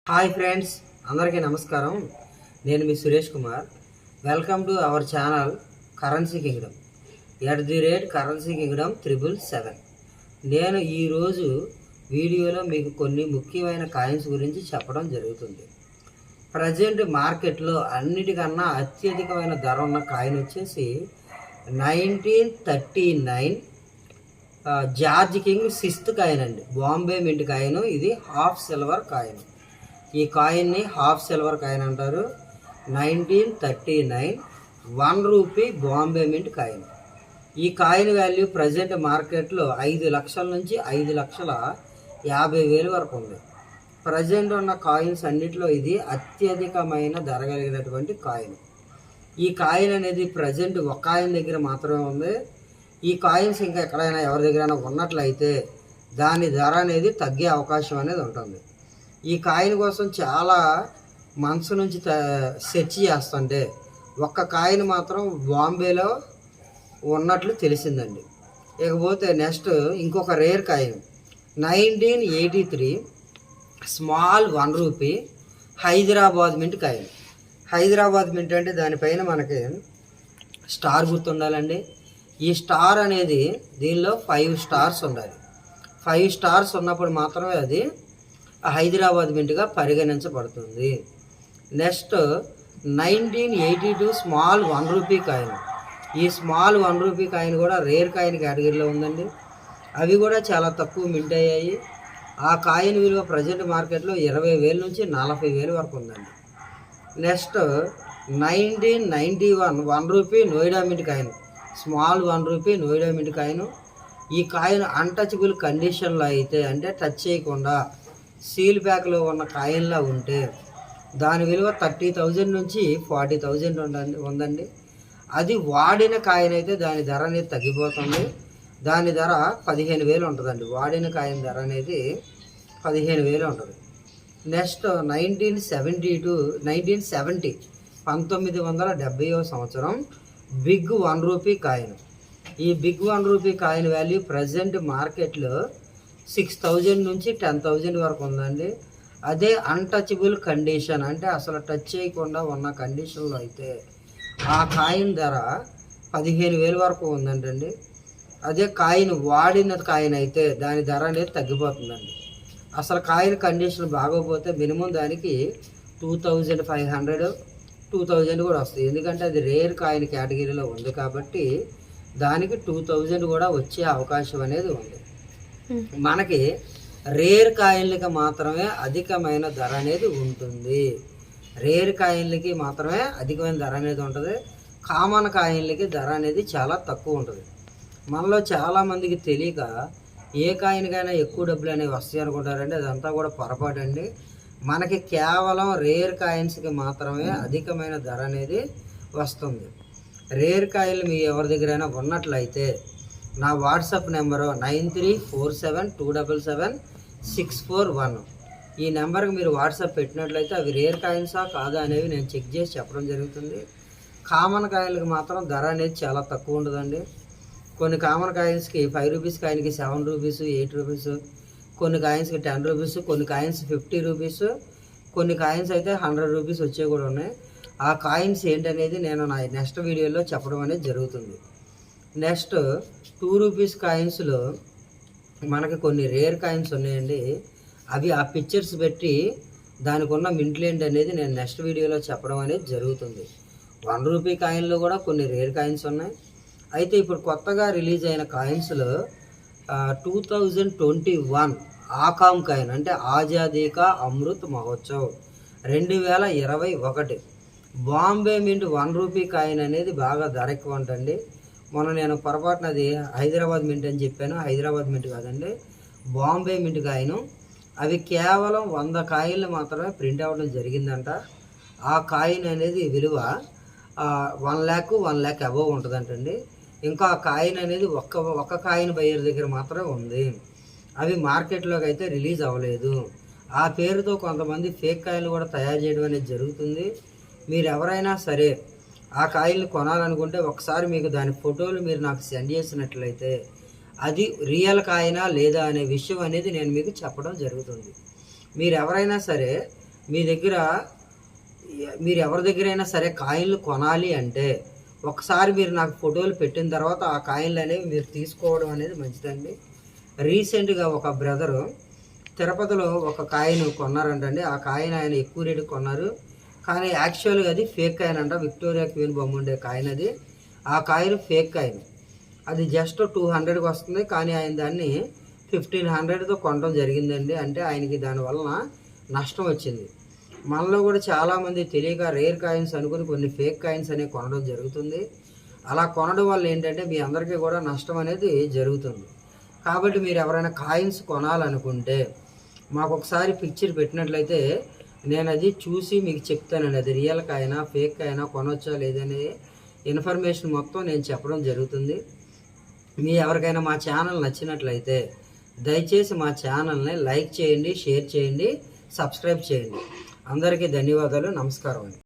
Hi friends, అందరికీ నమస్కారం. నేను మీ Suresh Kumar. Welcome to our channel currency kingdom currency kingdom 777. నేను ఈరోజు వీడియోలో మీకు కొన్ని ముఖ్యమైన కాయిన్స్ గురించి చెప్పడం జరుగుతుంది. ప్రజెంట్ మార్కెట్లో అన్నిటికన్నా అత్యధికమైన ధర ఉన్న కాయిన్ వచ్చేసి 1939 జార్జ్ కింగ్ 6th కాయిన్ అండి. Bombay mint coin. ఇది హాఫ్ సిల్వర్ కాయిన్. ఈ కాయిన్ని హాఫ్ సిల్వర్ కాయిన్ అంటారు. 1939 ₹1 బాంబే మింట్ కాయిన్. ఈ కాయిన్ వాల్యూ ప్రజెంట్ మార్కెట్లో 5 లక్షల నుంచి 5,50,000 వరకు ఉంది. ప్రజెంట్ ఉన్న కాయిన్స్ అన్నిటిలో ఇది అత్యధికమైన ధర కలిగినటువంటి కాయిన్. ఈ కాయిన్ అనేది ప్రజెంట్ ఒక కాయిన్ దగ్గర మాత్రమే ఉంది. ఈ కాయిన్స్ ఇంకా ఎక్కడైనా ఎవరి దగ్గరైనా ఉన్నట్లయితే దాని ధర అనేది తగ్గే అవకాశం అనేది ఉంటుంది. ఈ కాయిన్ కోసం చాలా మంత్స్ నుంచి సెర్చ్ చేస్తుంటే ఒక్క కాయిన్ మాత్రం బాంబేలో ఉన్నట్లు తెలిసిందండి. ఇకపోతే నెక్స్ట్ ఇంకొక rare coin 1983 small ₹1 Hyderabad mint coin. Hyderabad mint అంటే దానిపైన మనకి స్టార్ గుర్తుండాలండి. ఈ స్టార్ అనేది దీనిలో 5 స్టార్స్ ఉండాలి. 5 స్టార్స్ ఉన్నప్పుడు మాత్రమే అది హైదరాబాద్ మింట్గా పరిగణించబడుతుంది. Next 1982 small ₹1 coin. ఈ స్మాల్ ₹1 కాయిన్ కూడా రేర్ కాయిన్ కేటగిరీలో ఉందండి. అవి కూడా చాలా తక్కువ మింట్ అయ్యాయి. ఆ కాయిన్ విలువ ప్రజెంట్ మార్కెట్లో 20,000 నుంచి 40,000 వరకు ఉందండి. Next 1991 ₹1 Noida mint coin. Small ₹1 Noida mint coin. ఈ కాయిన్ అన్టచబుల్ కండిషన్లో అయితే, అంటే టచ్ చేయకుండా సీల్ ప్యాక్లో ఉన్న కాయిన్లా ఉంటే దాని విలువ 30,000 నుంచి 40,000 ఉందండి. అది వాడిన కాయిన్ అయితే దాని ధర అనేది తగ్గిపోతుంది. దాని ధర 15,000 ఉంటుందండి. వాడిన కాయిన్ ధర అనేది 15,000 ఉంటుంది. నెక్స్ట్ 1970 1970వ సంవత్సరం బిగ్ ₹1 కాయిన్. ఈ బిగ్ ₹1 కాయిన్ వాల్యూ ప్రజెంట్ మార్కెట్లో 6,000 నుంచి 10,000 వరకు ఉందండి. అదే అన్టచబుల్ కండిషన్, అంటే అసలు టచ్ చేయకుండా ఉన్న కండిషన్లో అయితే ఆ కాయిన్ ధర 15,000 వరకు ఉందంటండి. అదే కాయిన్ వాడిన కాయిన్ అయితే దాని ధర అనేది తగ్గిపోతుందండి. అసలు కాయిన్ కండిషన్ బాగోపోతే మినిమం దానికి 2,500 2,000 కూడా వస్తుంది. ఎందుకంటే అది రేర్ కాయిన్ కేటగిరీలో ఉంది కాబట్టి దానికి 2,000 కూడా వచ్చే అవకాశం అనేది ఉంది. మనకి రేర్ కాయిన్లకి మాత్రమే అధికమైన ధర అనేది ఉంటుంది. రేర్ కాయిన్లకి మాత్రమే అధికమైన ధర అనేది ఉంటుంది. కామన్ కాయిన్లకి ధర అనేది చాలా తక్కువ ఉంటుంది. మనలో చాలామందికి తెలియక ఏ కాయిన్కైనా ఎక్కువ డబ్బులు అనేవి వస్తాయి అనుకుంటారండి. అదంతా కూడా పొరపాటు అండి. మనకి కేవలం రేర్ కాయిన్స్కి మాత్రమే అధికమైన ధర అనేది వస్తుంది. రేర్ కాయిన్లు మీ ఎవరి దగ్గరైనా ఉన్నట్లయితే నా వాట్సాప్ నెంబరు 9347277641. ఈ నెంబర్కి మీరు వాట్సాప్ పెట్టినట్లయితే అవి రేర్ కాయిన్సా కాదా అనేవి నేను చెక్ చేసి చెప్పడం జరుగుతుంది. కామన్ కాయిన్లకు మాత్రం ధర అనేది చాలా తక్కువ ఉంటుందండి. కొన్ని కామన్ కాయిన్స్కి ₹5 కాయిన్కి ₹7 ₹8, కొన్ని కాయిన్స్కి ₹10, కొన్ని కాయిన్స్ ₹50, కొన్ని కాయిన్స్ అయితే ₹100 వచ్చే కూడా ఉన్నాయి. ఆ కాయిన్స్ ఏంటనేది నేను నా నెక్స్ట్ వీడియోలో చెప్పడం అనేది జరుగుతుంది. నెక్స్ట్ ₹2 కాయిన్స్లో మనకి కొన్ని రేర్ కాయిన్స్ ఉన్నాయండి. అవి ఆ పిక్చర్స్ పెట్టి దానికి ఉన్న మింట్లు ఏంటి అనేది నేను నెక్స్ట్ వీడియోలో చెప్పడం అనేది జరుగుతుంది. ₹1 కాయిన్లో కూడా కొన్ని రేర్ కాయిన్స్ ఉన్నాయి. అయితే ఇప్పుడు కొత్తగా రిలీజ్ అయిన కాయిన్స్లో 2021 ఆకామ్ కాయిన్, అంటే ఆజాదీ కా అమృత్ మహోత్సవ్ 2021 బాంబే మింట్ ₹1 కాయిన్ అనేది బాగా ధర ఎక్కువ ఉంటుంది. మొన్న నేను పొరపాటున అది హైదరాబాద్ మింట్ అని చెప్పాను. హైదరాబాద్ మింట్ కాదండి, బాంబే మింట్ కాయిన్. అవి కేవలం 100 కాయిన్లు మాత్రమే ప్రింట్ అవ్వడం జరిగిందంట. ఆ కాయిన్ అనేది విలువ 1 lakh అబోవ్ ఉంటుందంటండి. ఇంకా ఆ కాయిన్ అనేది ఒక్క కాయిన్ బయ్యర్ దగ్గర మాత్రమే ఉంది. అవి మార్కెట్లోకి అయితే రిలీజ్ అవ్వలేదు. ఆ పేరుతో కొంతమంది ఫేక్ కాయిన్లు కూడా తయారు చేయడం అనేది జరుగుతుంది. మీరు ఎవరైనా సరే ఆ కాయిన్లు కొనాలనుకుంటే ఒకసారి మీకు దాని ఫోటోలు మీరు నాకు సెండ్ చేసినట్లయితే అది రియల్ కాయినా లేదా అనే విషయం అనేది నేను మీకు చెప్పడం జరుగుతుంది. మీరు ఎవరైనా సరే మీ దగ్గర మీరు ఎవరి దగ్గరైనా సరే కాయిన్లు కొనాలి అంటే ఒకసారి మీరు నాకు ఫోటోలు పెట్టిన తర్వాత ఆ కాయిన్లు అనేవి మీరు తీసుకోవడం అనేది మంచిదండి. రీసెంట్గా ఒక బ్రదరు తిరుపతిలో ఒక కాయిన్ కొన్నారంటండి. ఆ కాయిన్ ఆయన ఎక్కువ రేటుకి కొన్నారు, కానీ యాక్చువల్గా అది ఫేక్ కాయిన్ అంట. విక్టోరియా క్వీన్ బొమ్మ ఉండే కాయిన్ అది. ఆ కాయిన్ ఫేక్ కాయిన్. అది జస్ట్ 200కి వస్తుంది, కానీ ఆయన దాన్ని 1500తో కొనడం జరిగిందండి. అంటే ఆయనకి దానివలన నష్టం వచ్చింది. మనలో కూడా చాలామంది తెలియక రేర్ కాయిన్స్ అనుకుని కొన్ని ఫేక్ కాయిన్స్ అనేవి కొనడం జరుగుతుంది. అలా కొనడం వల్ల ఏంటంటే మీ అందరికీ కూడా నష్టం అనేది జరుగుతుంది. కాబట్టి మీరు ఎవరైనా కాయిన్స్ కొనాలనుకుంటే మాకు ఒకసారి పిక్చర్ పెట్టినట్లయితే నేను అది చూసి మీకు చెప్తానండి. అది రియల్ కాయినా ఫేక్ కాయినా కొనవచ్చా లేదనే ఇన్ఫర్మేషన్ మొత్తం నేను చెప్పడం జరుగుతుంది. మీ ఎవరికైనా మా ఛానల్ నచ్చినట్లయితే దయచేసి మా ఛానల్ని లైక్ చేయండి, షేర్ చేయండి, సబ్స్క్రైబ్ చేయండి. అందరికీ ధన్యవాదాలు. నమస్కారం అండి.